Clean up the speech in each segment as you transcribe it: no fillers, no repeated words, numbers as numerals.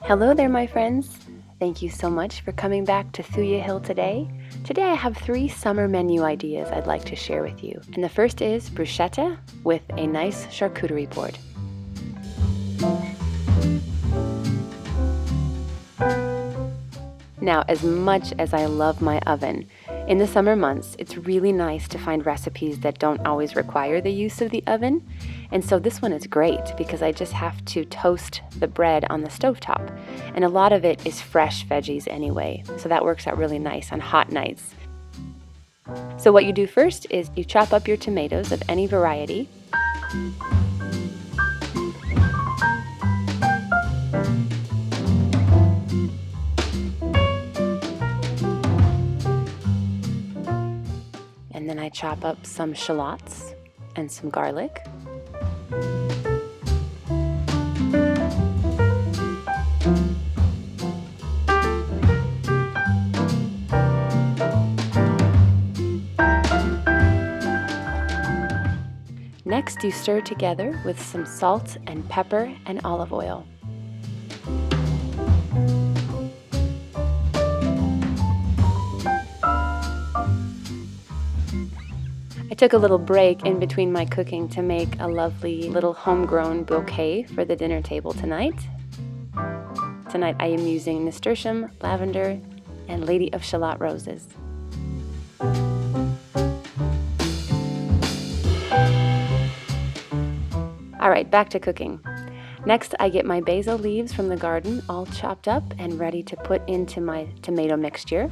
Hello there, my friends. Thank you so much for coming back to Thuya Hill today. Today I have 3 summer menu ideas I'd like to share with you. And the first is bruschetta with a nice charcuterie board. Now, as much as I love my oven, in the summer months, it's really nice to find recipes that don't always require the use of the oven. And so this one is great because I just have to toast the bread on the stovetop. And a lot of it is fresh veggies anyway, so that works out really nice on hot nights. So what you do first is you chop up your tomatoes of any variety. And then I chop up some shallots and some garlic. Next, you stir together with some salt and pepper and olive oil. I took a little break in between my cooking to make a lovely little homegrown bouquet for the dinner table tonight. Tonight I am using nasturtium, lavender, and Lady of Shalott roses. All right, back to cooking. Next, I get my basil leaves from the garden all chopped up and ready to put into my tomato mixture.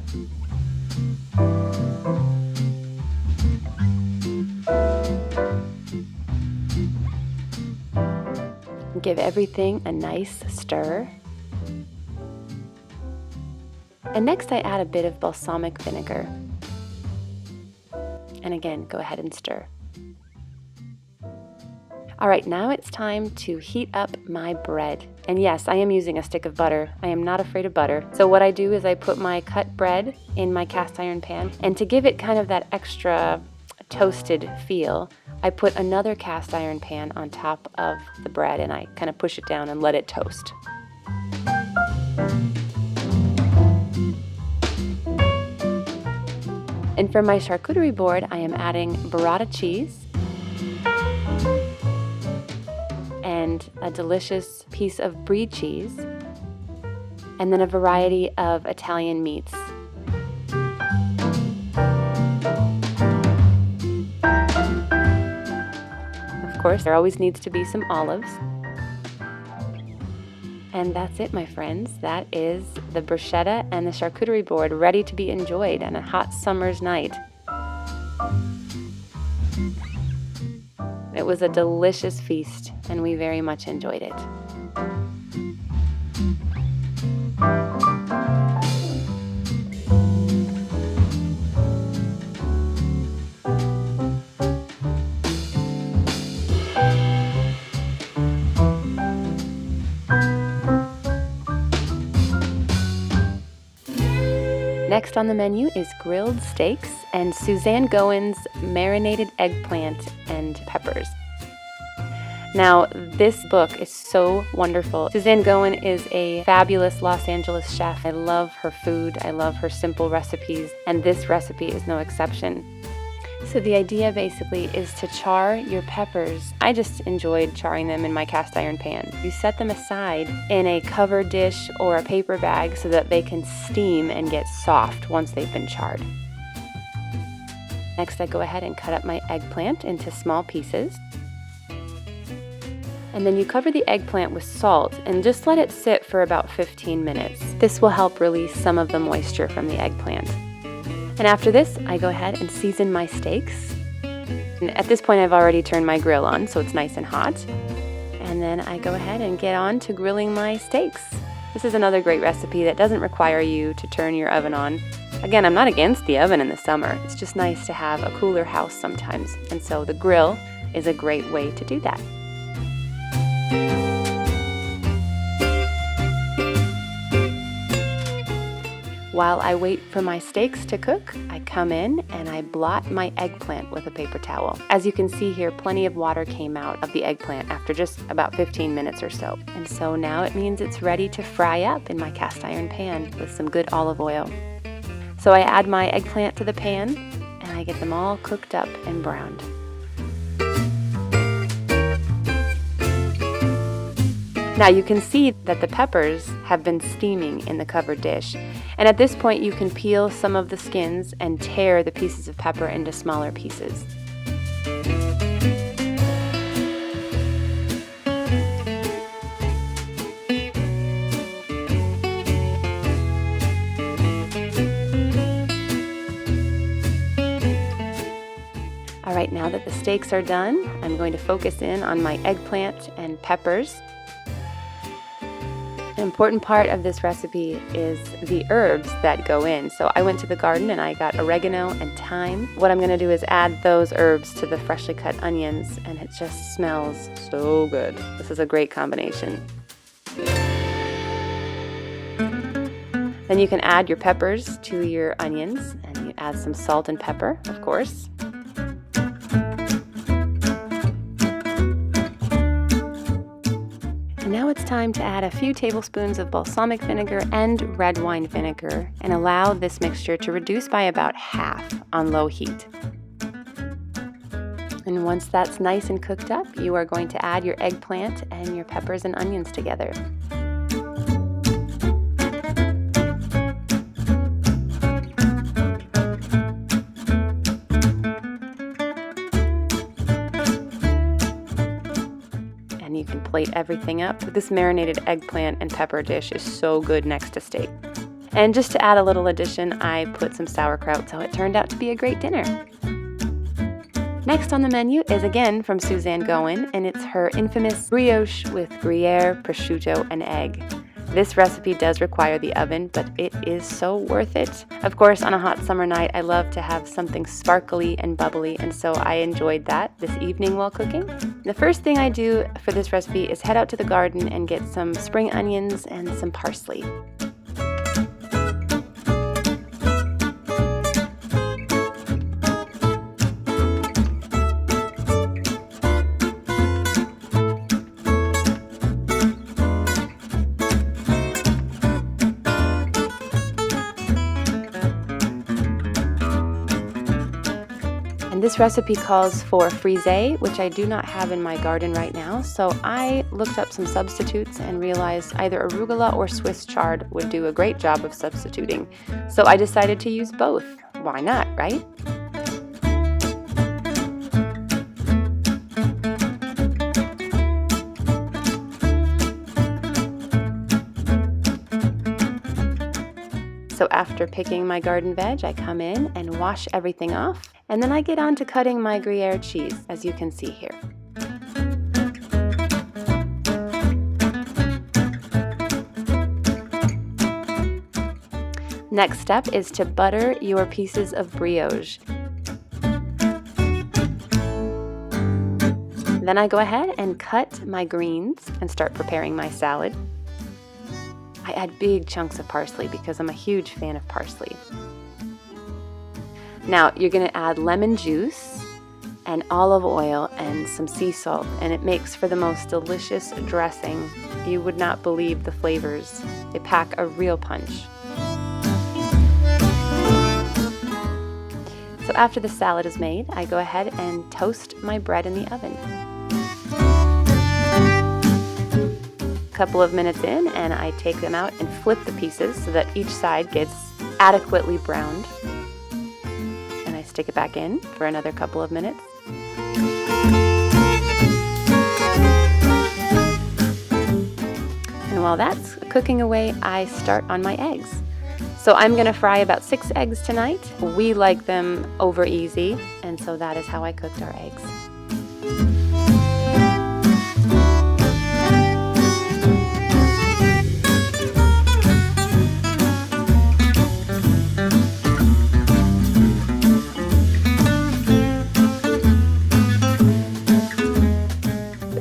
Give everything a nice stir. And next I add a bit of balsamic vinegar. And again, go ahead and stir. All right, now it's time to heat up my bread. And yes, I am using a stick of butter. I am not afraid of butter. So what I do is I put my cut bread in my cast iron pan, and to give it kind of that extra toasted feel, I put another cast iron pan on top of the bread and I kind of push it down and let it toast. And for my charcuterie board, I am adding burrata cheese and a delicious piece of brie cheese, and then a variety of Italian meats. Of course, there always needs to be some olives. And that's it, my friends. That is the bruschetta and the charcuterie board ready to be enjoyed on a hot summer's night. It was a delicious feast, and we very much enjoyed it. Next on the menu is grilled steaks and Suzanne Gowen's marinated eggplant and peppers. Now, this book is so wonderful. Suzanne Gowen is a fabulous Los Angeles chef. I love her food. I love her simple recipes, and this recipe is no exception. So the idea basically is to char your peppers. I just enjoyed charring them in my cast iron pan. You set them aside in a covered dish or a paper bag so that they can steam and get soft once they've been charred. Next, I go ahead and cut up my eggplant into small pieces. And then you cover the eggplant with salt and just let it sit for about 15 minutes. This will help release some of the moisture from the eggplant. And after this, I go ahead and season my steaks. And at this point, I've already turned my grill on, so it's nice and hot. And then I go ahead and get on to grilling my steaks. This is another great recipe that doesn't require you to turn your oven on. Again, I'm not against the oven in the summer. It's just nice to have a cooler house sometimes. And so the grill is a great way to do that. while I wait for my steaks to cook, I come in and I blot my eggplant with a paper towel. As you can see here, plenty of water came out of the eggplant after just about 15 minutes or so. And so now it means it's ready to fry up in my cast iron pan with some good olive oil. So I add my eggplant to the pan and I get them all cooked up and browned. Now you can see that the peppers have been steaming in the covered dish. And at this point you can peel some of the skins and tear the pieces of pepper into smaller pieces. All right, now that the steaks are done, I'm going to focus in on my eggplant and peppers. An important part of this recipe is the herbs that go in. So I went to the garden and I got oregano and thyme. What I'm going to do is add those herbs to the freshly cut onions, and it just smells so good. This is a great combination. Then you can add your peppers to your onions, and you add some salt and pepper, of course. Now it's time to add a few tablespoons of balsamic vinegar and red wine vinegar and allow this mixture to reduce by about half on low heat. And once that's nice and cooked up, you are going to add your eggplant and your peppers and onions together. And you can plate everything up. This marinated eggplant and pepper dish is so good next to steak. And just to add a little addition, I put some sauerkraut, so it turned out to be a great dinner. Next on the menu is again from Suzanne Goin, and it's her infamous brioche with Gruyere, prosciutto, and egg. This recipe does require the oven, but it is so worth it. Of course, on a hot summer night, I love to have something sparkly and bubbly, and so I enjoyed that this evening while cooking. The first thing I do for this recipe is head out to the garden and get some spring onions and some parsley. And this recipe calls for frisée, which I do not have in my garden right now, so I looked up some substitutes and realized either arugula or Swiss chard would do a great job of substituting. So I decided to use both. Why not, right? So after picking my garden veg, I come in and wash everything off, and then I get on to cutting my Gruyere cheese, as you can see here. Next step is to butter your pieces of brioche. Then I go ahead and cut my greens and start preparing my salad. I add big chunks of parsley because I'm a huge fan of parsley. Now you're going to add lemon juice and olive oil and some sea salt, and it makes for the most delicious dressing. You would not believe the flavors. They pack a real punch. So after the salad is made, I go ahead and toast my bread in the oven. Couple of minutes in, and I take them out and flip the pieces so that each side gets adequately browned. And I stick it back in for another couple of minutes. And while that's cooking away, I start on my eggs. So I'm going to fry about 6 eggs tonight. We like them over easy, and so that is how I cooked our eggs.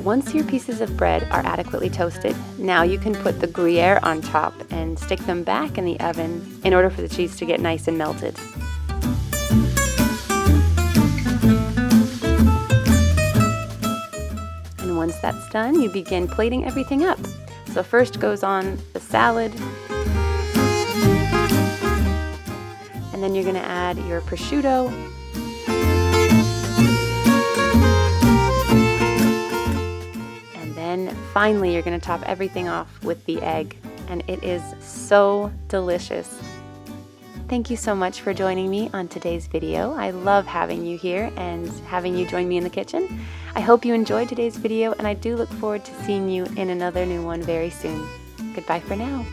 Once Once your pieces of bread are adequately toasted, now you can put the Gruyere on top and stick them back in the oven in order for the cheese to get nice and melted. And once that's done, you begin plating everything up. So first goes on the salad, and then you're going to add your prosciutto, and then finally you're going to top everything off with the egg, and it is so delicious. Thank you so much for joining me on today's video. I love having you here and having you join me in the kitchen. I hope you enjoyed today's video, and I do look forward to seeing you in another new one very soon. Goodbye for now.